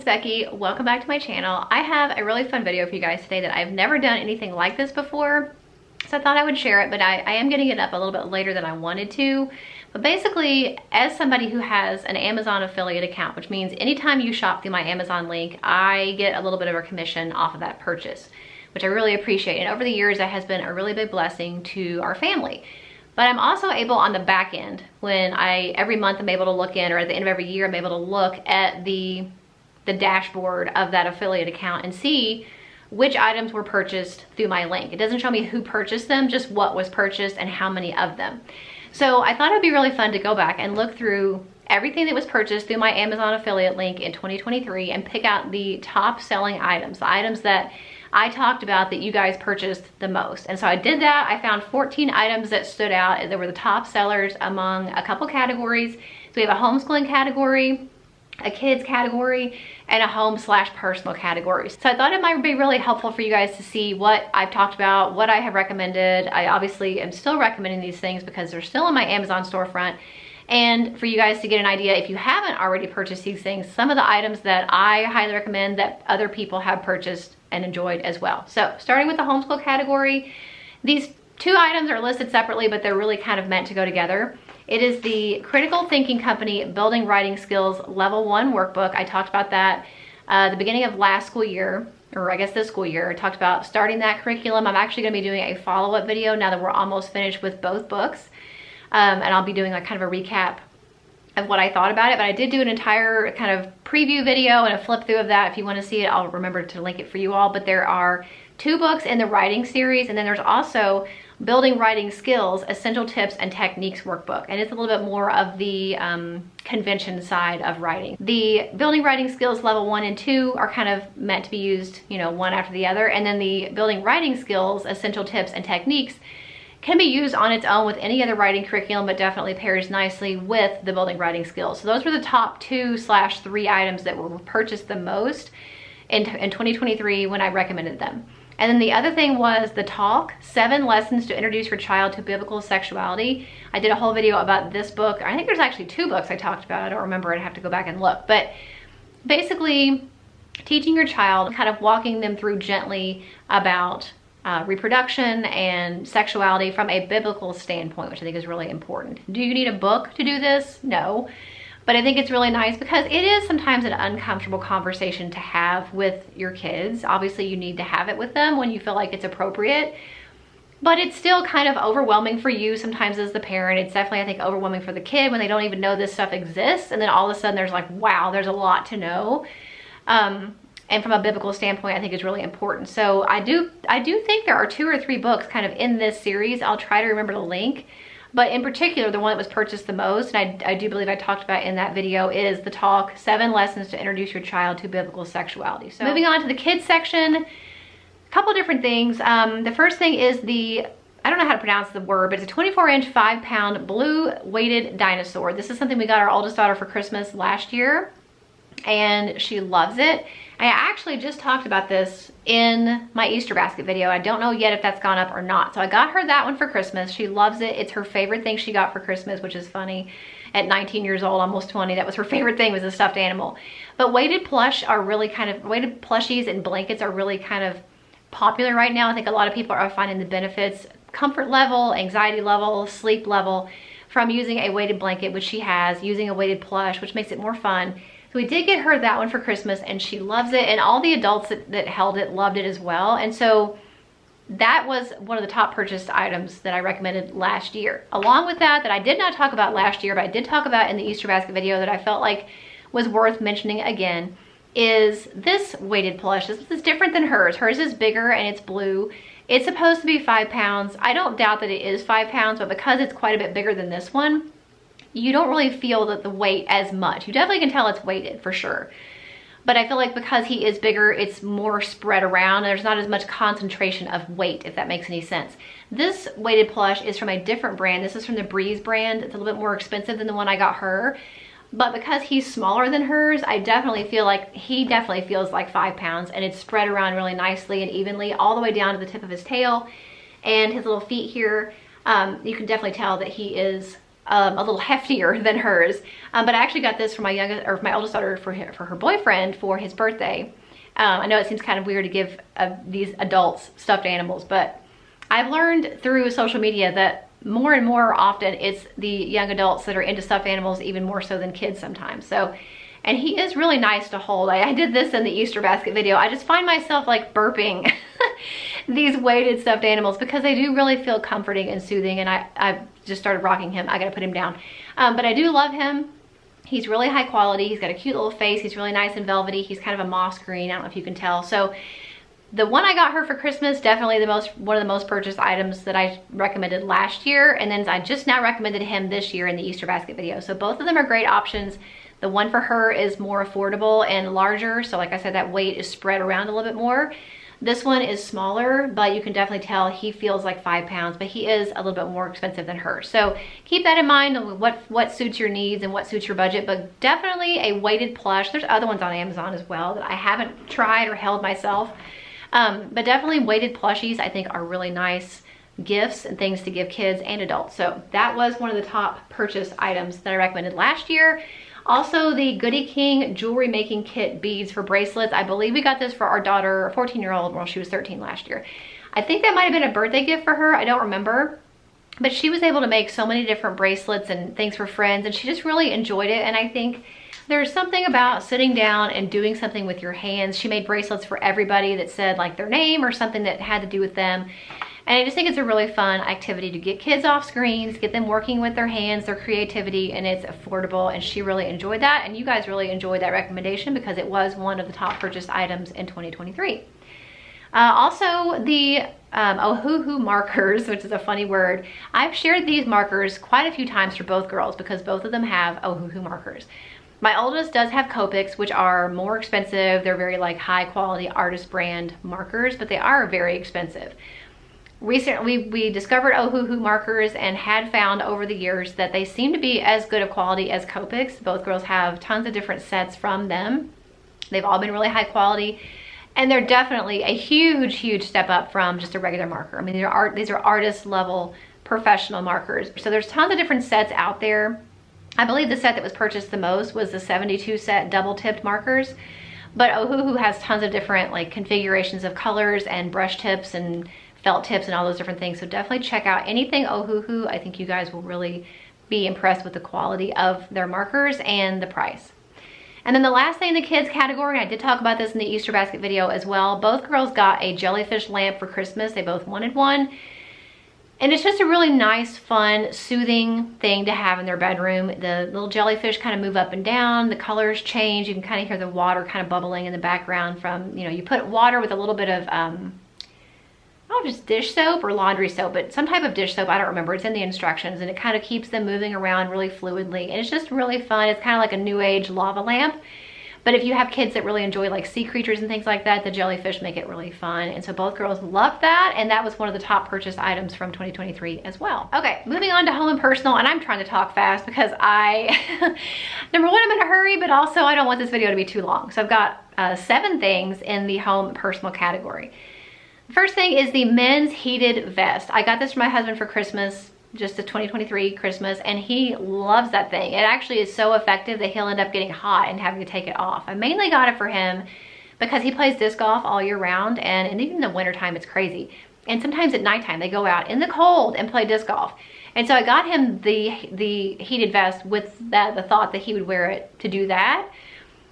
it's Becky. Welcome back to my channel. I have a really fun video for you guys today that I've never done anything like this before, so I thought I would share it, but I am getting it up a little bit later than I wanted to. But basically, as somebody who has an Amazon affiliate account, which means anytime you shop through my Amazon link, I get a little bit of a commission off of that purchase, which I really appreciate. And over the years, that has been a really big blessing to our family. But I'm also able on the back end, when every month I'm able to look in, or at the end of every year, I'm able to look at the dashboard of that affiliate account and see which items were purchased through my link. It doesn't show me who purchased them, just what was purchased and how many of them. So I thought it'd be really fun to go back and look through everything that was purchased through my Amazon affiliate link in 2023 and pick out the top selling items, the items that I talked about that you guys purchased the most. And so I did that. I found 14 items that stood out. They were the top sellers among a couple categories. So we have a homeschooling category, a kids category, and a home/personal category. So I thought it might be really helpful for you guys to see what I've talked about, what I have recommended. I obviously am still recommending these things because they're still in my Amazon storefront. And for you guys to get an idea, if you haven't already purchased these things, some of the items that I highly recommend that other people have purchased and enjoyed as well. So starting with the homeschool category, these two items are listed separately, but they're really kind of meant to go together. It is the Critical Thinking Company Building Writing Skills Level 1 workbook. I talked about that the beginning of last school year, or I guess this school year. I talked about starting that curriculum. I'm actually gonna be doing a follow-up video now that we're almost finished with both books. And I'll be doing like kind of a recap of what I thought about it, but I did do an entire kind of preview video and a flip through of that. If you want to see it, I'll remember to link it for you all. But there are 2 books in the writing series, and then there's also Building Writing Skills, Essential Tips and Techniques workbook. And it's a little bit more of the convention side of writing. The Building Writing Skills Level 1 and 2 are kind of meant to be used, you know, one after the other. And then the Building Writing Skills, Essential Tips and Techniques can be used on its own with any other writing curriculum, but definitely pairs nicely with the Building Writing Skills. So those were the top 2/3 items that were purchased the most in 2023 when I recommended them. And then the other thing was the Talk, 7 Lessons to Introduce Your Child to Biblical Sexuality. I did a whole video about this book. I think there's actually 2 books I talked about. I don't remember, I'd have to go back and look. But basically teaching your child, kind of walking them through gently about reproduction and sexuality from a biblical standpoint, which I think is really important. Do you need a book to do this? No. But I think it's really nice because it is sometimes an uncomfortable conversation to have with your kids. Obviously, you need to have it with them when you feel like it's appropriate. But it's still kind of overwhelming for you sometimes as the parent. It's definitely, I think, overwhelming for the kid when they don't even know this stuff exists. And then all of a sudden there's like, wow, there's a lot to know. And from a biblical standpoint, I think it's really important. So I do think there are 2 or 3 books kind of in this series. I'll try to remember the link. But in particular, the one that was purchased the most, and I do believe I talked about in that video, is the Talk, 7 Lessons to Introduce Your Child to Biblical Sexuality. So moving on to the kids section, a couple different things. The first thing is I don't know how to pronounce the word, but it's a 24-inch, 5-pound blue weighted dinosaur. This is something we got our oldest daughter for Christmas last year, and she loves it. I actually just talked about this in my Easter basket video. I don't know yet if that's gone up or not. So I got her that one for Christmas. She loves it. It's her favorite thing she got for Christmas, which is funny. At 19 years old, almost 20, that was her favorite thing, was a stuffed animal. But weighted plushies and blankets are really kind of popular right now. I think a lot of people are finding the benefits, comfort level, anxiety level, sleep level from using a weighted blanket, which she has, using a weighted plush, which makes it more fun. So we did get her that one for Christmas and she loves it, and all the adults that held it loved it as well. And so that was one of the top purchased items that I recommended last year. Along with that I did not talk about last year, but I did talk about in the Easter basket video that I felt like was worth mentioning again, is this weighted plush. This is different than hers. Hers is bigger and it's blue. It's supposed to be 5 pounds. I don't doubt that it is 5 pounds, but because it's quite a bit bigger than this one, you don't really feel that the weight as much. You definitely can tell it's weighted for sure. But I feel like because he is bigger, it's more spread around. There's not as much concentration of weight, if that makes any sense. This weighted plush is from a different brand. This is from the Breeze brand. It's a little bit more expensive than the one I got her. But because he's smaller than hers, I definitely feel like he definitely feels like 5 pounds, and it's spread around really nicely and evenly all the way down to the tip of his tail and his little feet here. You can definitely tell that he is a little heftier than hers. But I actually got this for my oldest daughter for her boyfriend for his birthday. I know it seems kind of weird to give these adults stuffed animals, but I've learned through social media that more and more often it's the young adults that are into stuffed animals, even more so than kids sometimes. So, and he is really nice to hold. I did this in the Easter basket video. I just find myself like burping these weighted stuffed animals because they do really feel comforting and soothing, and I've just started rocking him. I gotta put him down. But I do love him. He's really high quality. He's got a cute little face. He's really nice and velvety. He's kind of a moss green. I don't know if you can tell. So the one I got her for Christmas, definitely one of the most purchased items that I recommended last year. And then I just now recommended him this year in the Easter basket video. So both of them are great options. The one for her is more affordable and larger. So like I said, that weight is spread around a little bit more. This one is smaller, but you can definitely tell he feels like 5 pounds, but he is a little bit more expensive than her. So keep that in mind, what suits your needs and what suits your budget, but definitely a weighted plush. There's other ones on Amazon as well that I haven't tried or held myself. But definitely weighted plushies I think are really nice gifts and things to give kids and adults. So that was one of the top purchase items that I recommended last year. Also, the Goody King jewelry making kit beads for bracelets. I believe we got this for our daughter, 14-year-old, well, she was 13 last year. I think that might have been a birthday gift for her. I don't remember. But she was able to make so many different bracelets and things for friends, and she just really enjoyed it. And I think there's something about sitting down and doing something with your hands. She made bracelets for everybody that said like their name or something that had to do with them. And I just think it's a really fun activity to get kids off screens, get them working with their hands, their creativity, and it's affordable, and she really enjoyed that. And you guys really enjoyed that recommendation because it was one of the top purchased items in 2023. Also, the Ohuhu markers, which is a funny word. I've shared these markers quite a few times for both girls because both of them have Ohuhu markers. My oldest does have Copics, which are more expensive. They're very like high quality artist brand markers, but they are very expensive. Recently, we discovered Ohuhu markers and had found over the years that they seem to be as good of quality as Copics. Both girls have tons of different sets from them. They've all been really high quality, and they're definitely a huge, huge step up from just a regular marker. I mean, these are artist level professional markers. So there's tons of different sets out there. I believe the set that was purchased the most was the 72 set double tipped markers, but Ohuhu has tons of different like configurations of colors and brush tips and felt tips and all those different things. So definitely check out anything Ohuhu. I think you guys will really be impressed with the quality of their markers and the price. And then the last thing in the kids category, I did talk about this in the Easter basket video as well. Both girls got a jellyfish lamp for Christmas. They both wanted one. And it's just a really nice, fun, soothing thing to have in their bedroom. The little jellyfish kind of move up and down. The colors change. You can kind of hear the water kind of bubbling in the background from, you put water with a little bit of, I don't know if it's dish soap or laundry soap, but some type of dish soap. I don't remember. It's in the instructions, and it kind of keeps them moving around really fluidly. And it's just really fun. It's kind of like a new age lava lamp. But if you have kids that really enjoy like sea creatures and things like that, the jellyfish make it really fun. And so both girls loved that. And that was one of the top purchased items from 2023 as well. Okay, moving on to home and personal. And I'm trying to talk fast because number one, I'm in a hurry, but also I don't want this video to be too long. So I've got 7 things in the home and personal category. The first thing is the men's heated vest. I got this for my husband for Christmas, just a 2023 Christmas, and he loves that thing. It actually is so effective that he'll end up getting hot and having to take it off. I mainly got it for him because he plays disc golf all year round, and even in the wintertime, it's crazy. And sometimes at nighttime, they go out in the cold and play disc golf. And so I got him the heated vest with the thought that he would wear it to do that.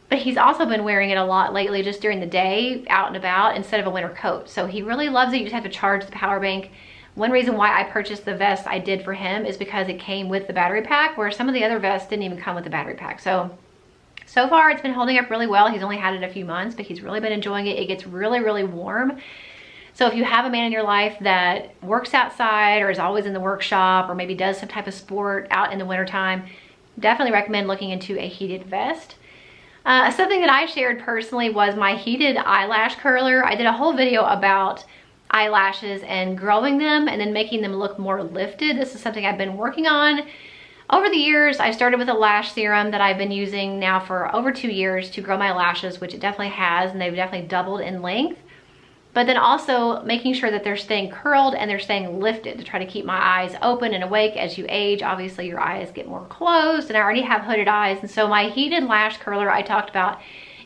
But he's also been wearing it a lot lately just during the day, out and about, instead of a winter coat. So he really loves it. You just have to charge the power bank. One reason why I purchased the vest I did for him is because it came with the battery pack, where some of the other vests didn't even come with the battery pack. So far it's been holding up really well. He's only had it a few months, but he's really been enjoying it. It gets really, really warm. So if you have a man in your life that works outside or is always in the workshop or maybe does some type of sport out in the wintertime, definitely recommend looking into a heated vest. Something that I shared personally was my heated eyelash curler. I did a whole video about eyelashes and growing them and then making them look more lifted. This is something I've been working on over the years. I started with a lash serum that I've been using now for over 2 years to grow my lashes, which it definitely has, and they've definitely doubled in length. but then also making sure that they're staying curled and they're staying lifted to try to keep my eyes open and awake. As you age, obviously your eyes get more closed, and I already have hooded eyes. And so my heated lash curler I talked about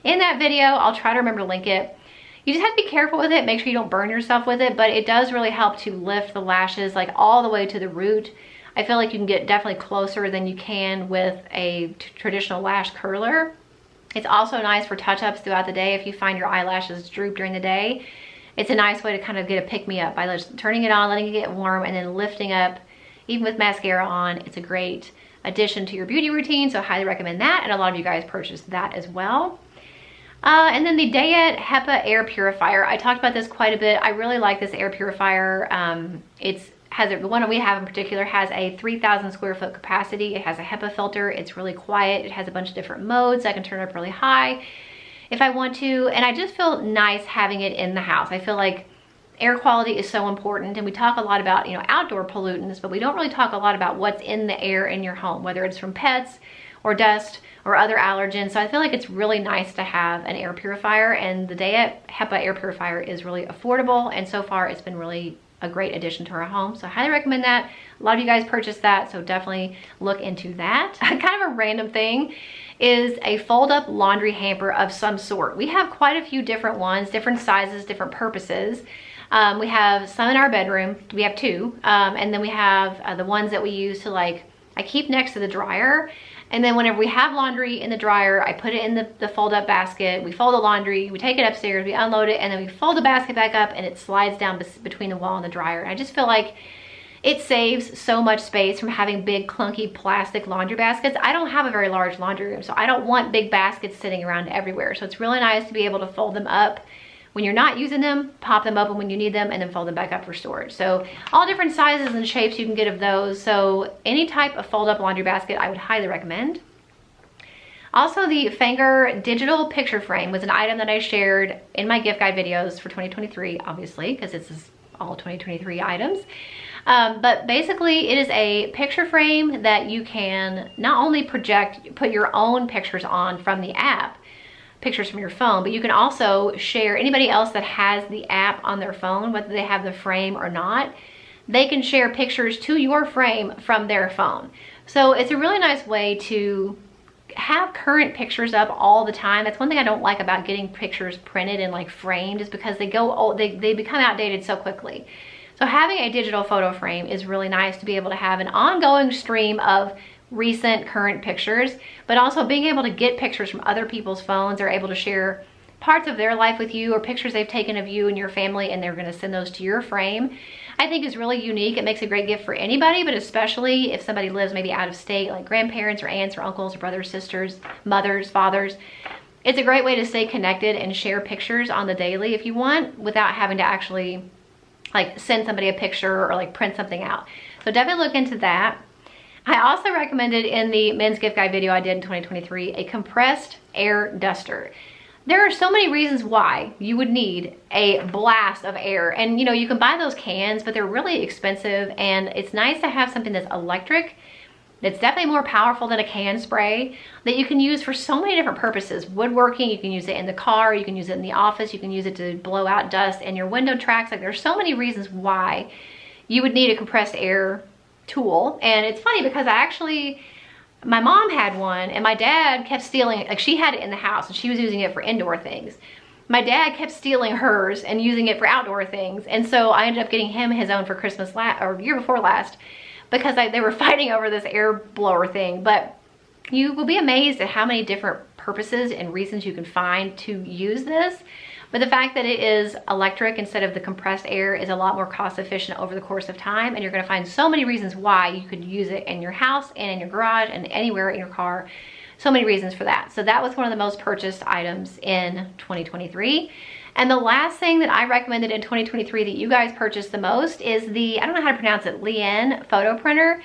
in that video, I'll try to remember to link it. You just have to be careful with it, make sure you don't burn yourself with it, but it does really help to lift the lashes like all the way to the root. I feel like you can get definitely closer than you can with a traditional lash curler. It's also nice for touch-ups throughout the day if you find your eyelashes droop during the day. It's a nice way to kind of get a pick-me-up by just turning it on, letting it get warm, and then lifting up. Even with mascara on, it's a great addition to your beauty routine, so I highly recommend that, and a lot of you guys purchased that as well. And then the Diet HEPA air purifier. I talked about this quite a bit. I really like this air purifier. The one we have in particular has a 3,000 square foot capacity. It has a HEPA filter. It's really quiet. It has a bunch of different modes. I can turn it up really high if I want to. And I just feel nice having it in the house. I feel like air quality is so important. And we talk a lot about, outdoor pollutants, but we don't really talk a lot about what's in the air in your home, whether it's from pets or dust or other allergens. So I feel like it's really nice to have an air purifier, and the Diet HEPA air purifier is really affordable, and so far it's been really a great addition to our home. So I highly recommend that. A lot of you guys purchased that, so definitely look into that. Kind of a random thing is a fold-up laundry hamper of some sort. We have quite a few different ones, different sizes, different purposes. We have some in our bedroom. We have two, and then we have the ones that we use to I keep next to the dryer. And then whenever we have laundry in the dryer, I put it in the fold-up basket. We fold the laundry, we take it upstairs, we unload it, and then we fold the basket back up, and it slides down between the wall and the dryer. And I just feel like it saves so much space from having big, clunky plastic laundry baskets. I don't have a very large laundry room, so I don't want big baskets sitting around everywhere. So it's really nice to be able to fold them up when you're not using them, pop them open when you need them, and then fold them back up for storage. So all different sizes and shapes you can get of those. So any type of fold-up laundry basket I would highly recommend. Also, the Fanger digital picture frame was an item that I shared in my gift guide videos for 2023, obviously, because this is all 2023 items. But basically it is a picture frame that you can not only put your own pictures on from the app, pictures from your phone, but you can also share anybody else that has the app on their phone, whether they have the frame or not. They can share pictures to your frame from their phone. So it's a really nice way to have current pictures up all the time. That's one thing I don't like about getting pictures printed and framed, is because they go old, they become outdated so quickly. So having a digital photo frame is really nice to be able to have an ongoing stream of recent current pictures, but also being able to get pictures from other people's phones. They're able to share parts of their life with you, or pictures they've taken of you and your family, and they're going to send those to your frame. I think is really unique. It makes a great gift for anybody, but especially if somebody lives maybe out of state, like grandparents or aunts or uncles or brothers, sisters, mothers, fathers. It's a great way to stay connected and share pictures on the daily if you want, without having to actually send somebody a picture or print something out. So definitely look into that. I also recommended in the men's gift guide video I did in 2023 a compressed air duster. There are so many reasons why you would need a blast of air, and you can buy those cans, but they're really expensive, and it's nice to have something that's electric. It's definitely more powerful than a can spray, that you can use for so many different purposes. Woodworking, you can use it in the car, you can use it in the office, you can use it to blow out dust in your window tracks. There's so many reasons why you would need a compressed air tool. And it's funny because my mom had one, and my dad kept stealing, she had it in the house and she was using it for indoor things. My dad kept stealing hers and using it for outdoor things. And so I ended up getting him his own for Christmas or year before last, because they were fighting over this air blower thing. But you will be amazed at how many different purposes and reasons you can find to use this. But the fact that it is electric instead of the compressed air is a lot more cost efficient over the course of time, and you're going to find so many reasons why you could use it in your house and in your garage and anywhere in your car. So many reasons for that. So that was one of the most purchased items in 2023. And the last thing that I recommended in 2023 that you guys purchased the most is the, I don't know how to pronounce it, Lian photo printer.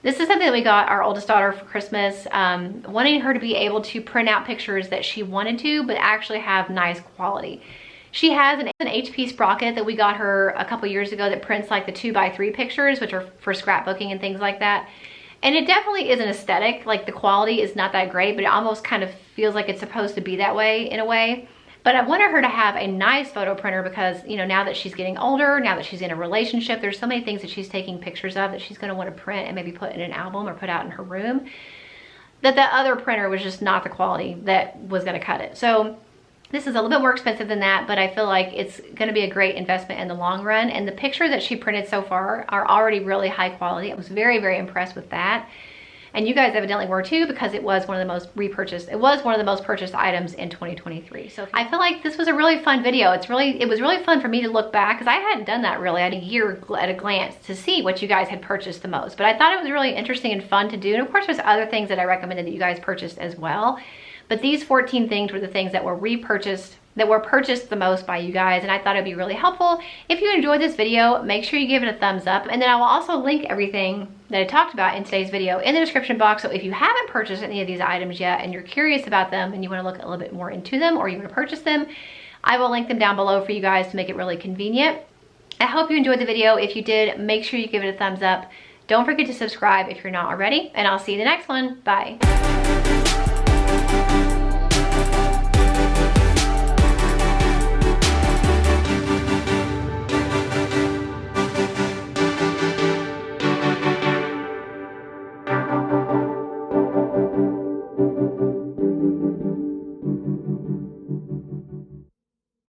This is something that we got our oldest daughter for Christmas, wanting her to be able to print out pictures that she wanted to, but actually have nice quality. She has an HP sprocket that we got her a couple years ago that prints the 2x3 pictures, which are for scrapbooking and things like that. And it definitely is an aesthetic. The quality is not that great, but it almost kind of feels like it's supposed to be that way in a way. But I wanted her to have a nice photo printer because, you know, now that she's getting older, now that she's in a relationship, there's so many things that she's taking pictures of that she's going to want to print and maybe put in an album or put out in her room, that other printer was just not the quality that was going to cut it. So this is a little bit more expensive than that, but I feel like it's going to be a great investment in the long run. And the pictures that she printed so far are already really high quality. I was very, very impressed with that. And you guys evidently were too, because it was one of the most purchased items in 2023. So I feel like this was a really fun video. It was really fun for me to look back, because I hadn't done that really. I had a year at a glance to see what you guys had purchased the most. But I thought it was really interesting and fun to do. And of course, there's other things that I recommended that you guys purchased as well. But these 14 things were the things that were repurchased, that were purchased the most by you guys, and I thought it'd be really helpful. If you enjoyed this video, make sure you give it a thumbs up, and then I will also link everything that I talked about in today's video in the description box. So if you haven't purchased any of these items yet and you're curious about them and you want to look a little bit more into them, or you want to purchase them, I will link them down below for you guys to make it really convenient. I hope you enjoyed the video. If you did, make sure you give it a thumbs up. Don't forget to subscribe if you're not already, and I'll see you in the next one. Bye.